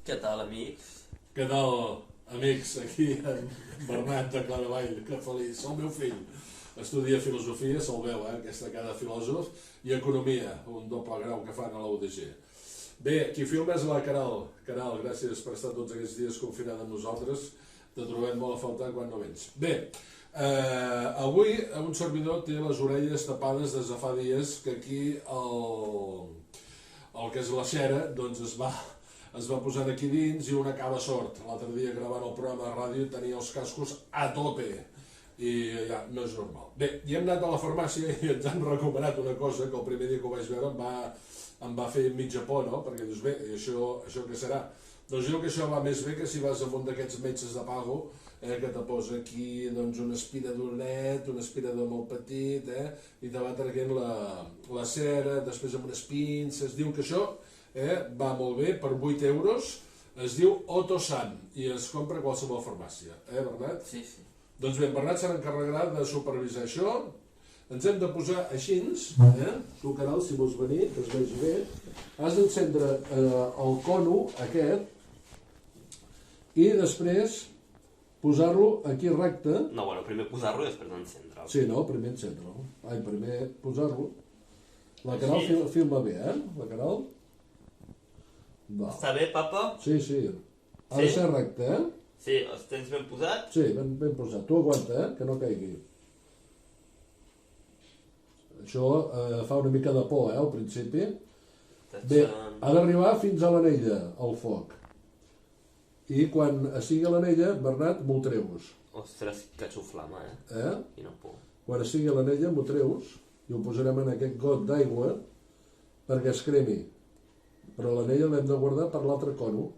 Què tal, amics? Què tal, amics? Aquí en Bernat de Claravall, que feliç. El meu fill estudia filosofia, se'l veu, aquesta cara de filòsof, i economia, un doble grau que fan a la UDG. Bé, qui filma és la Caral. Caral, gràcies per estar tots aquests dies confinada amb nosaltres. Te trobem molt a faltar quan no vens. Bé, avui un servidor té les orelles tapades des de fa dies que aquí el que és la xera doncs es va posant aquí dins i una acaba sort. L'altre dia gravant el programa de ràdio tenia els cascos a tope i ja no és normal. Bé, i hem anat a la farmàcia i ens han recomanat una cosa que el primer dia que ho vaig veure em va fer mitja por, no? Perquè dius, bé, i això què serà? Doncs diu que això va més bé que si vas a un d'aquests metges de pago que te posa aquí doncs, un aspiradoret, un aspirador molt petit, i te va traient la cera, després amb unes pinces. Diu que això va molt bé, per 8 euros, es diu Otosan i es compra a qualsevol farmàcia. Bernat? Sí, sí. Doncs bé, en Bernat se n'encarregarà de supervisar això. Ens hem de posar així, tu, Caral, si vols venir, que es vegi bé. Has d'encendre el cono aquest i després posar-lo aquí recte. No, bueno, primer posar-lo i després encendre'l. Sí, no, primer encendre'l. Primer posar-lo. La Caral filma bé, La Caral. Està bé, papa? Sí, sí. Ha de ser recte, Sí, els tens ben posats? Sí, ben posat. Tu aguanta, que no caigui. Això fa una mica de por, al principi. Bé, ha d'arribar fins a l'anella, el foc. I quan estigui a l'anella, Bernat, m'ho treus. Ostres, que xuflama, Quina por. Quan estigui a l'anella, m'ho treus i ho posarem en aquest got d'aigua perquè es cremi. Però l'anella l'hem de guardar per l'altre cono.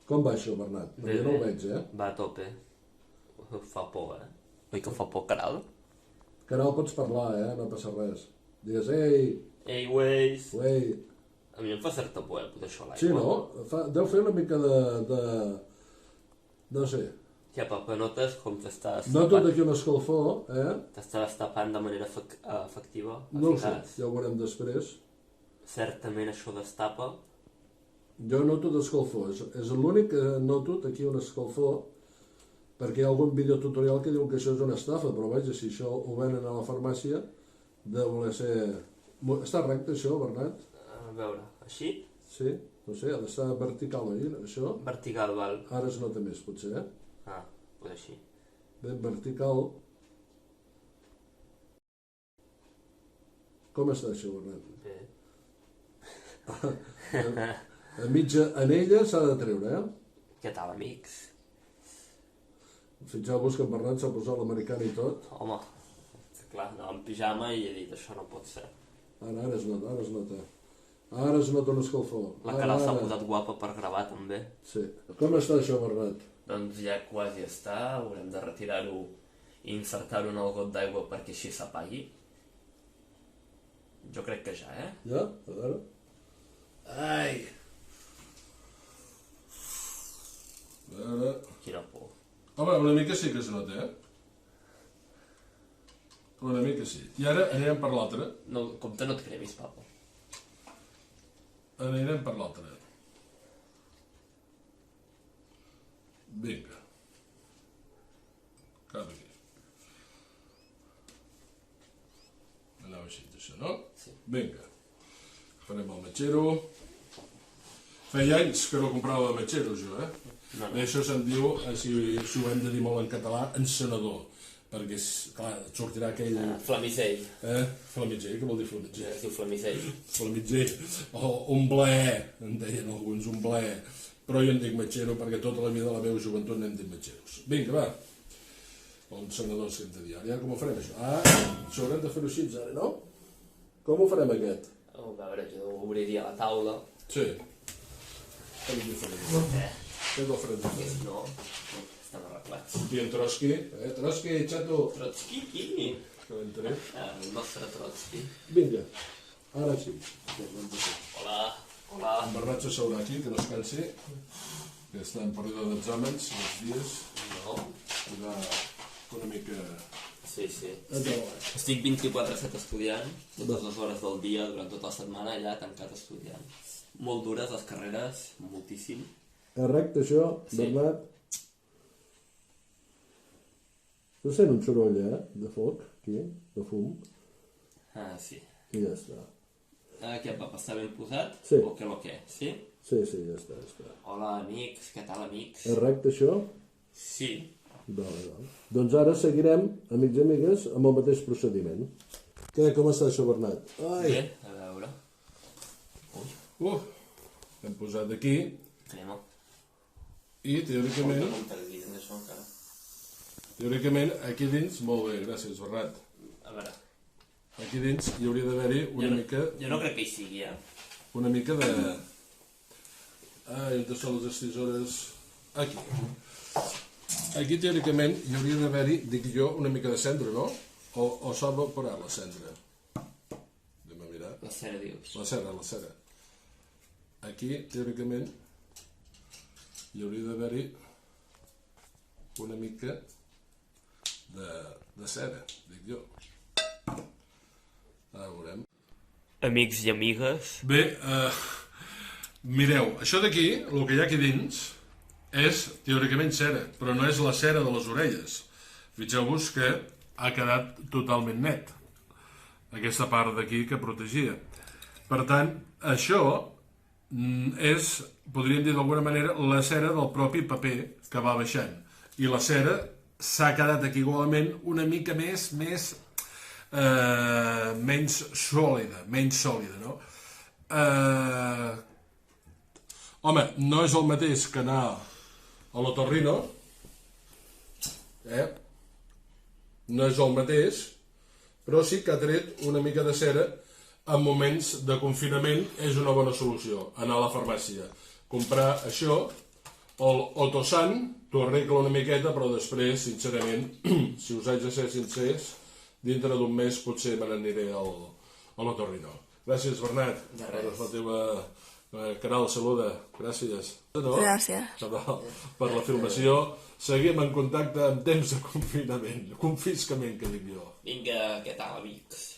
Com va això, Bernat? Perquè no ho veig, Va a tope. Fa por, Oi que fa por, Caral? Caral, pots parlar, no passa res. Digues, ei... Ei, weis... Uei... A mi em fa certa por, posar això a l'aigua. Sí, no? Deu fer una mica de... No sé. Ja, papa, notes com t'estàs... Noto d'aquí un escalfor, T'estàs tapant de manera efectiva? No ho sé, ja ho veurem després. Certament això destapa. Jo noto d'escalfor, és l'únic que noto d'aquí un escalfor, perquè hi ha algun videotutorial que diu que això és una estafa, però vaja, si això ho venen a la farmàcia, deu voler ser... Està recte això, Bernat? A veure, així? Sí, no sé, ha d'estar vertical, això? Vertical, val. Ara es nota més, potser, Doncs així. Ben vertical. Com està això, Bernat? Bé. A mitja anella s'ha de treure, Què tal, amics? Fixeu-vos que en Bernat s'ha posat l'americana i tot. Home, clar, anava en pijama i he dit, això no pot ser. Ara es nota, ara es nota. Ara es nota un escalfor. La Caral s'ha posat guapa per gravar, també. Sí. Com està això, Bernat? Doncs ja quasi està, haurem de retirar-ho i insertar-ho en el got d'aigua perquè així s'apagui. Jo crec que ja, Ja? A veure. Ai! A veure... Quina por. Home, una mica sí que es nota, Una mica sí. I ara anirem per l'altre. No, compte no et cremis, papa. Anirem per l'altre. Vinga. Cap aquí. Anava així, això, no? Sí. Vinga. Farem el metxero. Feia anys que no comprava metxeros, jo, No. Bé, això se'n diu, si ho hem de dir molt en català, encenedor. Perquè, clar, et sortirà aquell... Flamisell. Flamisell, què vol dir flamisell? Es diu flamisell. Flamisell. O un blaer, en deien alguns, un blaer. Però jo en dic metxero perquè tota la vida de la meva joventut n'hem dit metxeros. Vinga, va. Els senadors que hem de dir. Ara com ho farem, això? Això haurem de fer-ho així, ara, no? Com ho farem, aquest? A veure, jo ho obriria a la taula. Sí. Com ho farem? Què és el farem Perquè diferent? si no, estan arreglats. I en Trotsky? Trotsky, xato! Trotsky, qui? Que l'entré. El nostre Trotsky. Vinga. Ara sí. Hola, hola. En Bernat s'asseurà aquí, que no es cansi, que està en període d'exàmens, els dies, No. i va una mica... Sí, sí. a treballar. Estic 24/7 estudiant, totes les hores del dia, durant tota la setmana, allà tancat estudiant. Molt dures les carreres, moltíssim. És recte això, Sí. Bernat? Se sent un soroll, de foc, aquí, de fum, Ah, sí. i ja està. Què et va passar ben posat? Sí. O què lo què? Sí? Sí, ja està, ja està. Hola, amics. Què tal, amics? És recte això? Sí. Vale. Doncs ara seguirem, amics i amigues, amb el mateix procediment. Què, com està això, Bernat? Ai, Bé, a veure. Hem posat aquí Crema. i teòricament, Com t'has dit, això encara? aquí dins, molt bé, gràcies Bernat, A veure, aquí dins hi hauria d'haver-hi jo no crec que hi sigui, una mica de... on són les estisores? Aquí. Aquí teòricament hi hauria d'haver-hi, dic jo, una mica de cendra, no? O s'ha evaporat la cendra? Anem a mirar. La cera, dius. La cera. Aquí, teòricament, hi hauria d'haver-hi una mica de cera, dic jo. Ara veurem. Amics i amigues. Bé, mireu, això d'aquí, el que hi ha aquí dins, és teòricament cera, però no és la cera de les orelles. Fixeu-vos que ha quedat totalment net, aquesta part d'aquí que protegia. Per tant, això és, podríem dir d'alguna manera, la cera del propi paper que va baixant. I la cera s'ha quedat aquí igualment una mica menys sòlida, no? Home, no és el mateix que anar a l'otorrino, no és el mateix, però sí que ha tret una mica de cera. En moments de confinament és una bona solució, anar a la farmàcia, comprar això, el Otosan, t'ho arregla una miqueta, però després, sincerament, si us haig de ser sincers, dintre d'un mes potser me n'aniré a l'otorrino. Gràcies, Bernat, De res. per la teva canal, saluda, gràcies. Gràcies. Per la filmació, seguim en contacte en temps de confinament, confiscament, que dic jo. Vinga, què tal, amics?